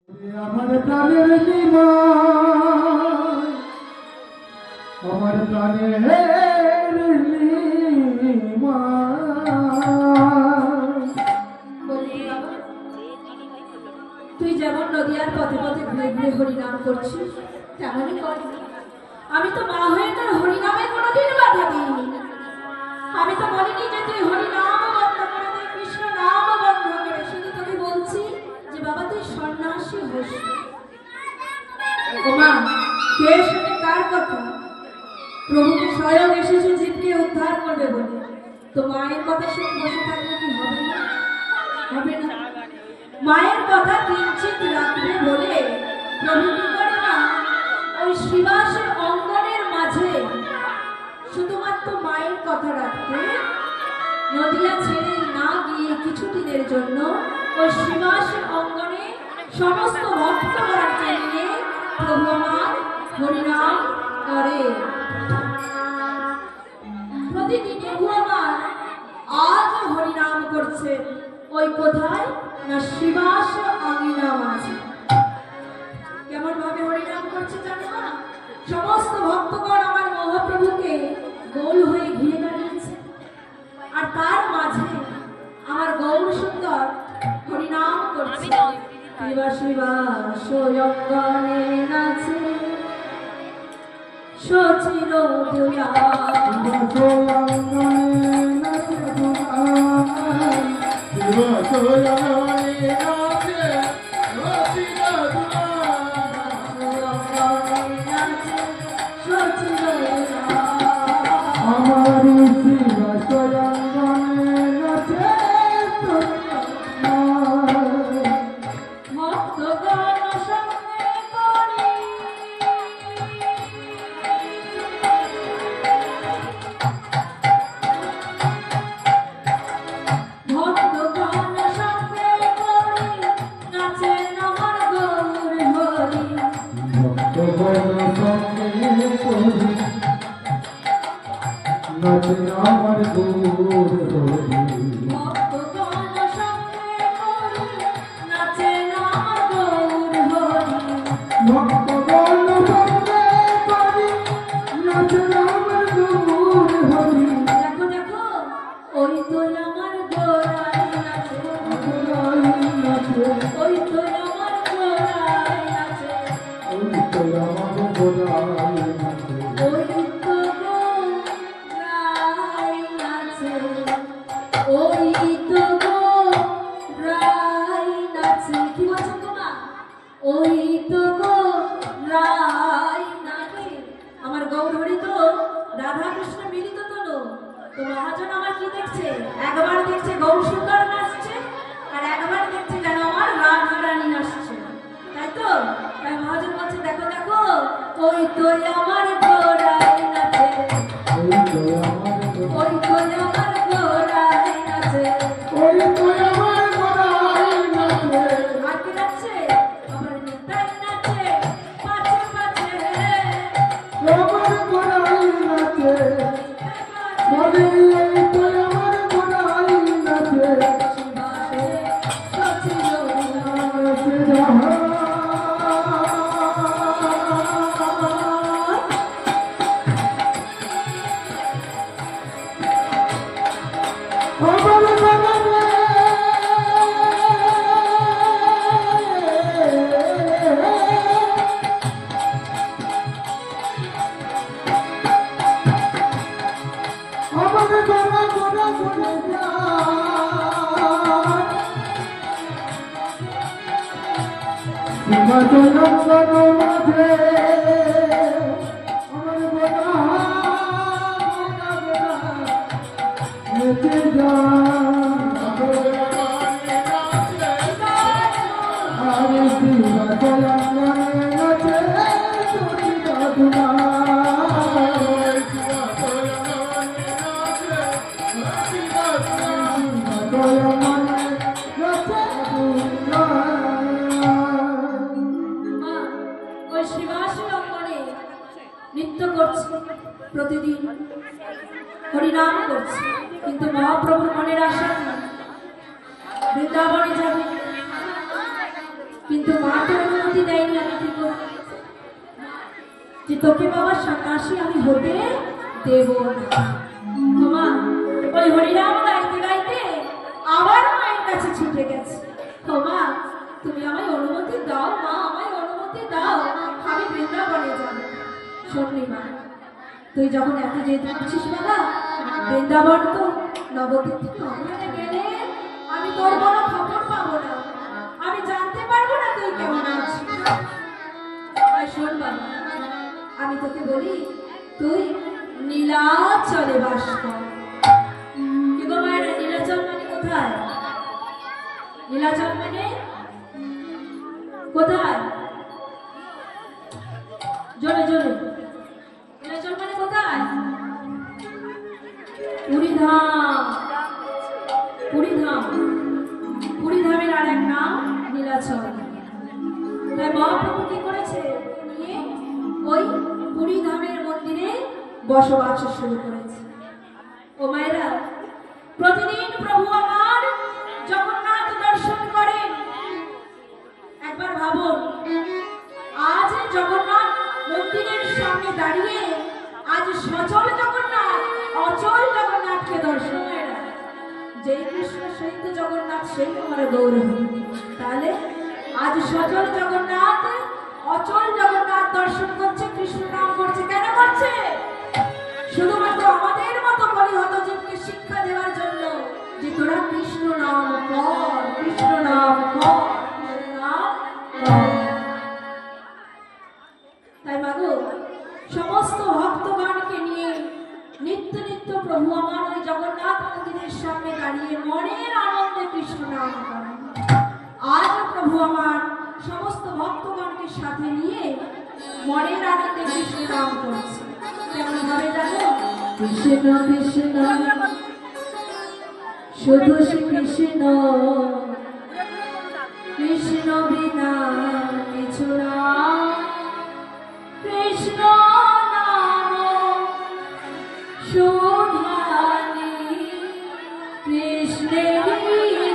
আমার প্রাণের নিমাই, আমার প্রাণের তুই যেমন নদীয়ার পথে পথে ঘুরে ঘুরে হরিনাম করছিস তেমনই কর। আমি তো মা হয়ে তোর হরিনামে কোনোদিন বাধা দিইনি। আমি তো বলিনি যে তুই হরিনাম বন্ধ করে দে, কৃষ্ণ নাম বন্ধ করে। শুধু তোকে বলছি যে বাবা তুই সন্ন্যাসী হোস। ও মা, কে শুনে কার কথা? প্রভুকে স্বয়ং এসেছে জীবকে উদ্ধার করবে বলে। তো মায়ের কথা শুনে বসে থাকলে কি হবে না? হবে না। মায়ের কথা কিঞ্চিত রাখবে বলে প্রভু কি করে না, ওই শিবাসের অঙ্গনের মাঝে শুধুমাত্র মায়ের কথা রাখতে নদিয়া ছেড়ে না গিয়ে কিছুদিনের জন্য ওই শিবাসের অঙ্গনে সমস্ত ভক্তগণকে নিয়ে প্রভু আমার হরিনাম করে। প্রতিদিনে আমার আজ হরিনাম করছে। ওই কোথায় না শিবাস আঙিনা মাঝে। কেমন ভাবে হরিনাম করছে জানো না? সমস্ত ভক্তগণ আমার মহাপ্রভুকে গোল হয়ে ঘিরে দাঁড়িয়েছে, আর তার মাঝে আমার গৌর সুন্দর হরিনাম করছে। শিবা শিবা সোয়ঙ্গনে নাচে সচির দুয়া আমার গৌর হরি ভক্তগণ সঙ্গে করি নাচে আমার গৌর হরি। দেখো দেখো, ওই তো আমার গোড়ায় নাচে, ওই তো আমার গোড়ায় নাচে, ওই তো আমার গোড়ায় নাচে, ওই তো গোড়ায় নাচে, ওই তো গোড়ায় নাচে। কি বলছো তোমরা? ওই তো গোড়ায় নাচে। আমার গৌর হরি তো রাধা কৃষ্ণ মিলিত তনু। তো মহাজন আমার কি দেখছে? একবার দেখছে গৌর সুন্দর নাচছে, আর একবার দেখছে যেন আমার রাধা রানী নাচছে, তাই তো? তাই মহাজন বলছে দেখো দেখো, ওই তো আমার গোড়ায় নাচে, ওই তো আমার ওই তো আমার গোড়ায় নাচে। ওই তো আমার গোড়ায় নাচে, আর কি নাচছে? আমার নিতাই নাচে পাছে পাছে, আমার গোড়ায় নাচে, বলে এই তো আমার গোড়ায় নাচে, শিবাসে সচির নাচে যাহা। আমার গোড়ায় আমার গোড়া গোড়া গোড়া হিমাচল মাঝে আমার গোড়া নেচে আরে হিমাচল নাচে তোরি দাদুনা মা ওই শিবাসের অঙ্গনে নৃত্য করছে, প্রতিদিন হরিনাম করছে, কিন্তু মহাপ্রভুর মনের আশা বৃন্দাবনে যাবে। কিন্তু কিন্তু মা তোর অনুমতি দেয়নি আমি কি করব, যে তোকে বাবা সন্ন্যাসী আমি হতে দেব না। ও মা, ওই হরিনাম গাইতে গাইতে আবার মায়ের কাছে ছুটে গেছে। ও মা, তুমি আমায় অনুমতি দাও মা, আমায় অনুমতি দাও, আমি বৃন্দাবনে যাব। শোননি মা, তুই যখন এত যেতে পারছিস বাবা, বৃন্দাবন তো নবদ্বীপ থেকে ওখানে গেলে আমি তোর বড় খবর পাবো না, আমি জানতে পারবো না তুই কেমন আছিস। আর শোন বাবা, আমি তোকে বলি, তুই নীলাচলে বাস কর। কি গো মায়ের, নীলাচল মানে কোথায়? নীলাচল মানে কোথায়? জোরে জোরে, নীলাচল মানে কোথায়? পুরীধাম। পুরীধাম, পুরীধামের আর এক নাম নীলাচল। তাই মহাপ্রভু কি করেছে, নিয়ে ওই পুরীধামের মন্দিরে বসবাস শুরু করেছে। ও মায়েরা, প্রতিদিন প্রভু আমার জগন্নাথ দর্শন করেন। একবার ভাবুন, আজ জগন্নাথ মন্দিরের সামনে দাঁড়িয়ে আজ সচল জগন্নাথ, অচল জগন্নাথকে দর্শন করে না। যেই কৃষ্ণ সেই তো জগন্নাথ, সেই তোমার গৌরব। তাহলে আজ সচল জগন্নাথ, অচল জগন্নাথ দর্শন করছে, কৃষ্ণ নাম করছে। কেন করছে? শুধুমাত্র আমাদের মতো পরিহত জীবকে শিক্ষা দেওয়ার জন্য, যে তোরা কৃষ্ণ নাম কর, কৃষ্ণ নাম কর, কৃষ্ণ নাম কর। তাই মাগো, সমস্ত ভক্তগণকে নিয়ে নিত্য নিত্য প্রভু আমার ওই জগন্নাথ মন্দিরের সামনে দাঁড়িয়ে মনের আনন্দে কৃষ্ণ নাম করেন। আজ প্রভু আমার সমস্ত ভক্তগণকে সাথে নিয়ে মনের আনন্দে কৃষ্ণ নাম করছে। কেমন ভাবে জানো? কৃষ্ণ কৃষ্ণ, শুধু শ্রী কৃষ্ণ, কৃষ্ণ বিনা কিছু না, কৃষ্ণ নাম শোধানি, কৃষ্ণের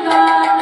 গান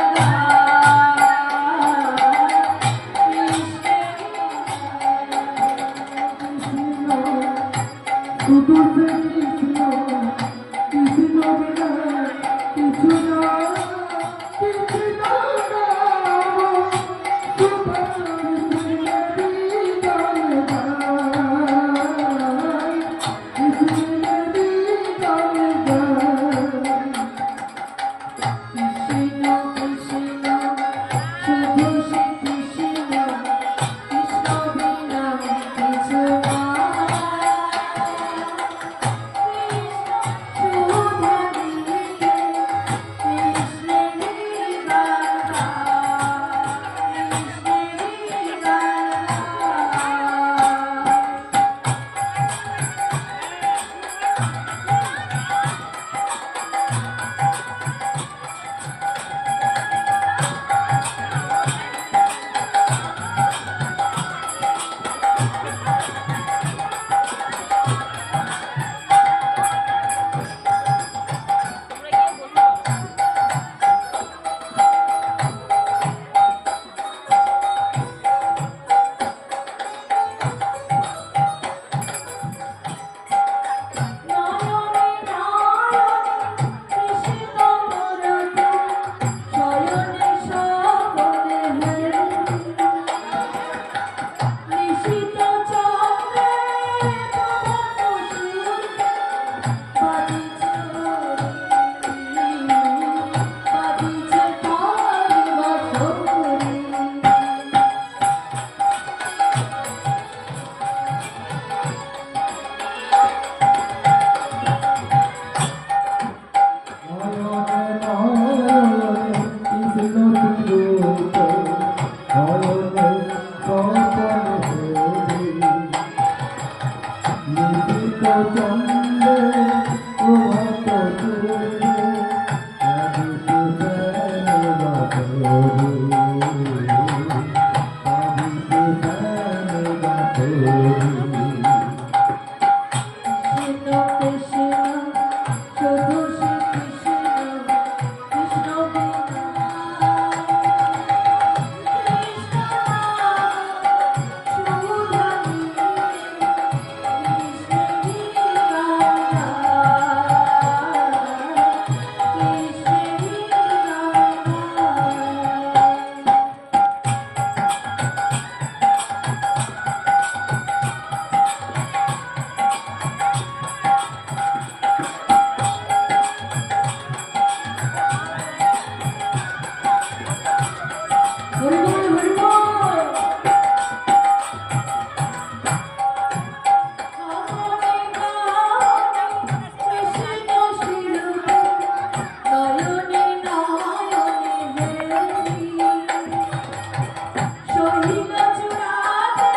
শৈল চূড়াতে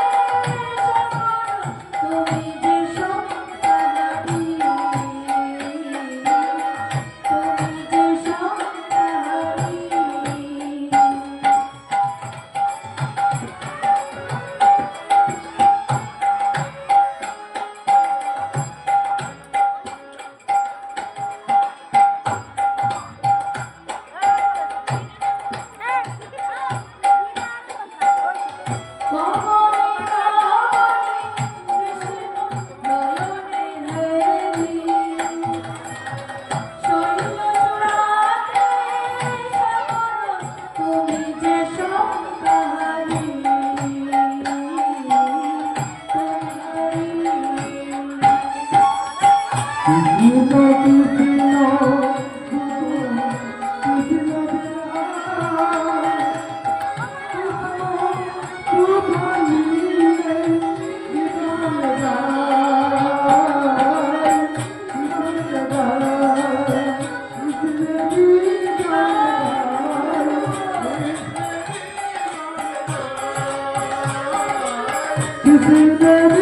তুমি যে সন্তানারি, তুমি যে সন্তানারি। Kissing